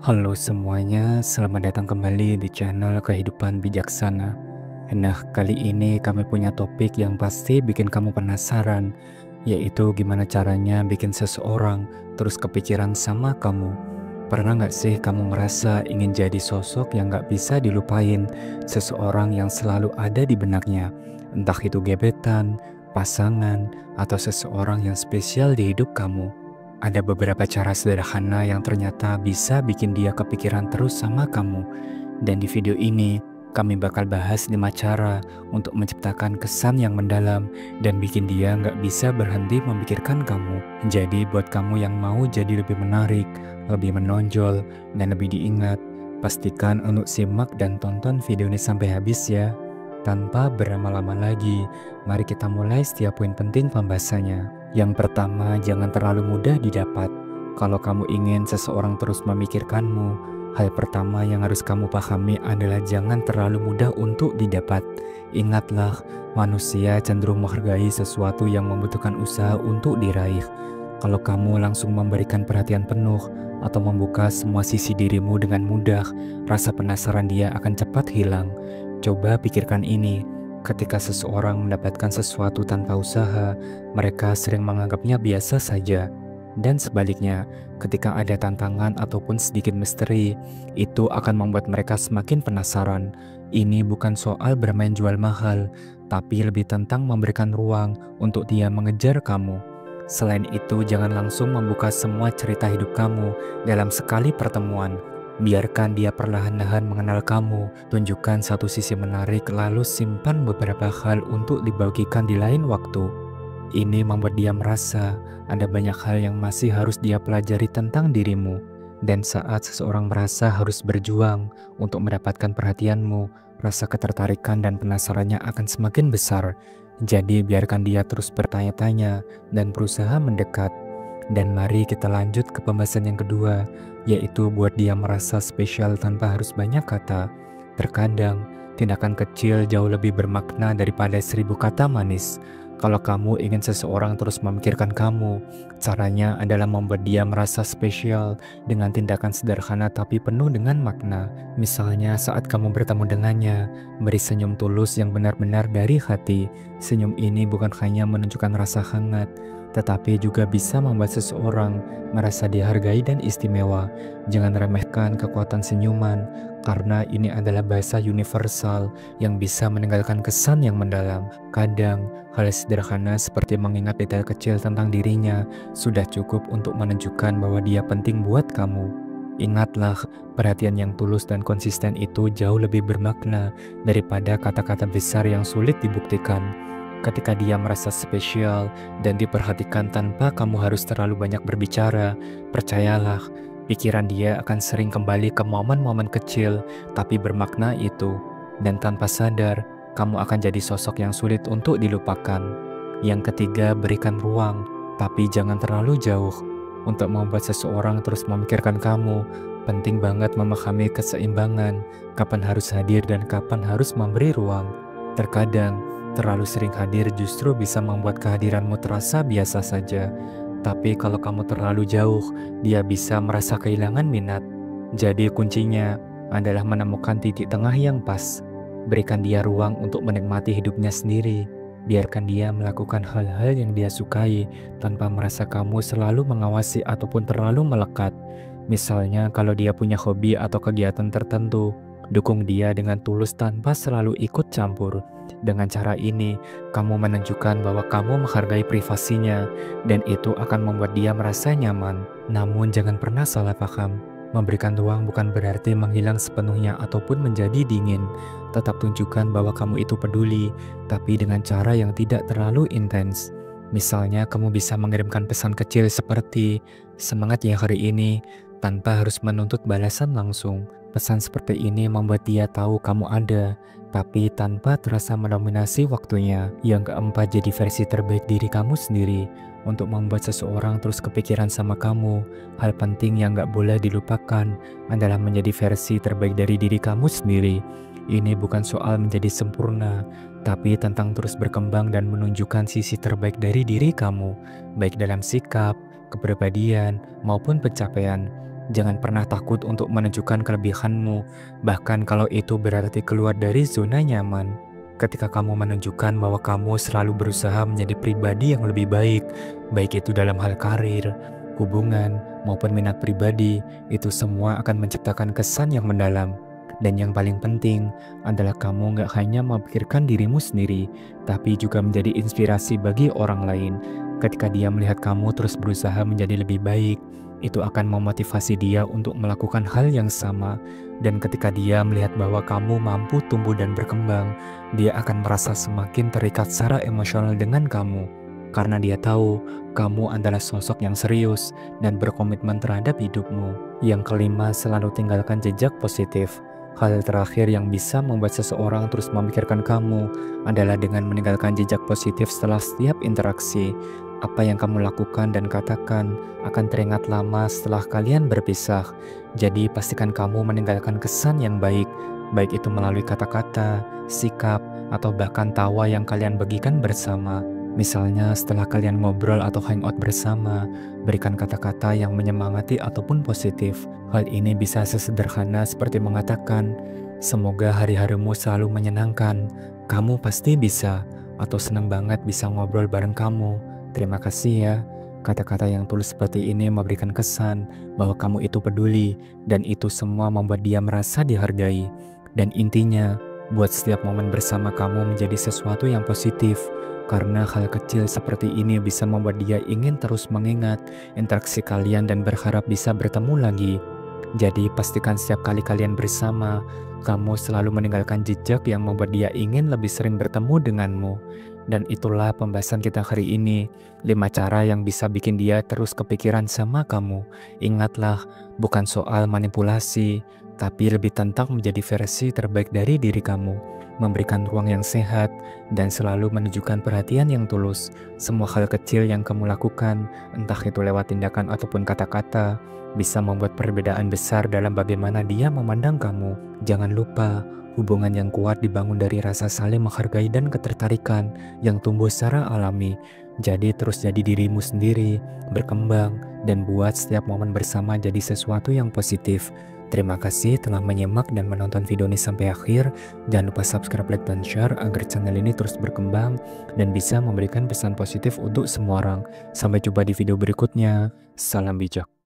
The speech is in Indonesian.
Halo semuanya, selamat datang kembali di channel Kehidupan Bijaksana. Nah, kali ini kami punya topik yang pasti bikin kamu penasaran, yaitu gimana caranya bikin seseorang terus kepikiran sama kamu. Pernah nggak sih kamu ngerasa ingin jadi sosok yang nggak bisa dilupain, seseorang yang selalu ada di benaknya, entah itu gebetan, pasangan, atau seseorang yang spesial di hidup kamu? Ada beberapa cara sederhana yang ternyata bisa bikin dia kepikiran terus sama kamu. Dan di video ini, kami bakal bahas 5 cara untuk menciptakan kesan yang mendalam dan bikin dia nggak bisa berhenti memikirkan kamu. Jadi buat kamu yang mau jadi lebih menarik, lebih menonjol, dan lebih diingat, pastikan untuk simak dan tonton video ini sampai habis ya. Tanpa berlama-lama lagi, mari kita mulai setiap poin penting pembahasannya. Yang pertama, jangan terlalu mudah didapat. Kalau kamu ingin seseorang terus memikirkanmu, hal pertama yang harus kamu pahami adalah jangan terlalu mudah untuk didapat. Ingatlah, manusia cenderung menghargai sesuatu yang membutuhkan usaha untuk diraih. Kalau kamu langsung memberikan perhatian penuh atau membuka semua sisi dirimu dengan mudah, rasa penasaran dia akan cepat hilang. Coba pikirkan ini, ketika seseorang mendapatkan sesuatu tanpa usaha, mereka sering menganggapnya biasa saja. Dan sebaliknya, ketika ada tantangan ataupun sedikit misteri, itu akan membuat mereka semakin penasaran. Ini bukan soal bermain jual mahal, tapi lebih tentang memberikan ruang untuk dia mengejar kamu. Selain itu, jangan langsung membuka semua cerita hidup kamu dalam sekali pertemuan. Biarkan dia perlahan-lahan mengenal kamu, tunjukkan satu sisi menarik, lalu simpan beberapa hal untuk dibagikan di lain waktu. Ini membuat dia merasa ada banyak hal yang masih harus dia pelajari tentang dirimu. Dan saat seseorang merasa harus berjuang untuk mendapatkan perhatianmu, rasa ketertarikan dan penasarannya akan semakin besar. Jadi biarkan dia terus bertanya-tanya dan berusaha mendekat. Dan mari kita lanjut ke pembahasan yang kedua, yaitu buat dia merasa spesial tanpa harus banyak kata. Terkadang, tindakan kecil jauh lebih bermakna daripada 1000 kata manis. Kalau kamu ingin seseorang terus memikirkan kamu, caranya adalah membuat dia merasa spesial dengan tindakan sederhana tapi penuh dengan makna. Misalnya saat kamu bertemu dengannya, beri senyum tulus yang benar-benar dari hati. Senyum ini bukan hanya menunjukkan rasa hangat, tetapi juga bisa membuat seseorang merasa dihargai dan istimewa. Jangan remehkan kekuatan senyuman, karena ini adalah bahasa universal yang bisa meninggalkan kesan yang mendalam. Kadang, hal sederhana seperti mengingat detail kecil tentang dirinya sudah cukup untuk menunjukkan bahwa dia penting buat kamu. Ingatlah, perhatian yang tulus dan konsisten itu jauh lebih bermakna daripada kata-kata besar yang sulit dibuktikan. Ketika dia merasa spesial dan diperhatikan tanpa kamu harus terlalu banyak berbicara, percayalah, pikiran dia akan sering kembali ke momen-momen kecil tapi bermakna itu. Dan tanpa sadar, kamu akan jadi sosok yang sulit untuk dilupakan. Yang ketiga, berikan ruang, tapi jangan terlalu jauh. Untuk membuat seseorang terus memikirkan kamu, penting banget memahami keseimbangan, kapan harus hadir dan kapan harus memberi ruang. Terkadang, terlalu sering hadir justru bisa membuat kehadiranmu terasa biasa saja. Tapi kalau kamu terlalu jauh, dia bisa merasa kehilangan minat. Jadi kuncinya adalah menemukan titik tengah yang pas. Berikan dia ruang untuk menikmati hidupnya sendiri. Biarkan dia melakukan hal-hal yang dia sukai tanpa merasa kamu selalu mengawasi ataupun terlalu melekat. Misalnya kalau dia punya hobi atau kegiatan tertentu, dukung dia dengan tulus tanpa selalu ikut campur. Dengan cara ini, kamu menunjukkan bahwa kamu menghargai privasinya dan itu akan membuat dia merasa nyaman. Namun jangan pernah salah paham. Memberikan ruang bukan berarti menghilang sepenuhnya ataupun menjadi dingin. Tetap tunjukkan bahwa kamu itu peduli, tapi dengan cara yang tidak terlalu intens. Misalnya kamu bisa mengirimkan pesan kecil seperti, "Semangat ya hari ini," tanpa harus menuntut balasan langsung. Pesan seperti ini membuat dia tahu kamu ada, tapi tanpa terasa mendominasi waktunya. Yang keempat, jadi versi terbaik diri kamu sendiri. Untuk membuat seseorang terus kepikiran sama kamu, hal penting yang gak boleh dilupakan adalah menjadi versi terbaik dari diri kamu sendiri. Ini bukan soal menjadi sempurna, tapi tentang terus berkembang dan menunjukkan sisi terbaik dari diri kamu, baik dalam sikap, kepribadian, maupun pencapaian. Jangan pernah takut untuk menunjukkan kelebihanmu, bahkan kalau itu berarti keluar dari zona nyaman. Ketika kamu menunjukkan bahwa kamu selalu berusaha menjadi pribadi yang lebih baik, baik itu dalam hal karir, hubungan, maupun minat pribadi, itu semua akan menciptakan kesan yang mendalam. Dan yang paling penting adalah kamu nggak hanya memikirkan dirimu sendiri, tapi juga menjadi inspirasi bagi orang lain. Ketika dia melihat kamu terus berusaha menjadi lebih baik, itu akan memotivasi dia untuk melakukan hal yang sama. Dan ketika dia melihat bahwa kamu mampu tumbuh dan berkembang, dia akan merasa semakin terikat secara emosional dengan kamu. Karena dia tahu kamu adalah sosok yang serius dan berkomitmen terhadap hidupmu. Yang kelima, selalu tinggalkan jejak positif. Hal terakhir yang bisa membuat seseorang terus memikirkan kamu adalah dengan meninggalkan jejak positif setelah setiap interaksi. Apa yang kamu lakukan dan katakan akan teringat lama setelah kalian berpisah. Jadi pastikan kamu meninggalkan kesan yang baik, baik itu melalui kata-kata, sikap, atau bahkan tawa yang kalian bagikan bersama. Misalnya setelah kalian ngobrol atau hangout bersama, berikan kata-kata yang menyemangati ataupun positif. Hal ini bisa sesederhana seperti mengatakan, "Semoga hari-harimu selalu menyenangkan, kamu pasti bisa," atau "Senang banget bisa ngobrol bareng kamu, terima kasih ya." Kata-kata yang tulus seperti ini memberikan kesan bahwa kamu itu peduli, dan itu semua membuat dia merasa dihargai. Dan intinya, buat setiap momen bersama kamu menjadi sesuatu yang positif, karena hal kecil seperti ini bisa membuat dia ingin terus mengingat interaksi kalian dan berharap bisa bertemu lagi. Jadi pastikan setiap kali kalian bersama, kamu selalu meninggalkan jejak yang membuat dia ingin lebih sering bertemu denganmu. Dan itulah pembahasan kita hari ini, 5 cara yang bisa bikin dia terus kepikiran sama kamu. Ingatlah, bukan soal manipulasi, tapi lebih tentang menjadi versi terbaik dari diri kamu, memberikan ruang yang sehat, dan selalu menunjukkan perhatian yang tulus. Semua hal kecil yang kamu lakukan, entah itu lewat tindakan ataupun kata-kata, bisa membuat perbedaan besar dalam bagaimana dia memandang kamu. Jangan lupa, hubungan yang kuat dibangun dari rasa saling menghargai dan ketertarikan yang tumbuh secara alami. Jadi terus jadi dirimu sendiri, berkembang, dan buat setiap momen bersama jadi sesuatu yang positif. Terima kasih telah menyimak dan menonton video ini sampai akhir. Jangan lupa subscribe, like, dan share agar channel ini terus berkembang dan bisa memberikan pesan positif untuk semua orang. Sampai jumpa di video berikutnya. Salam bijak.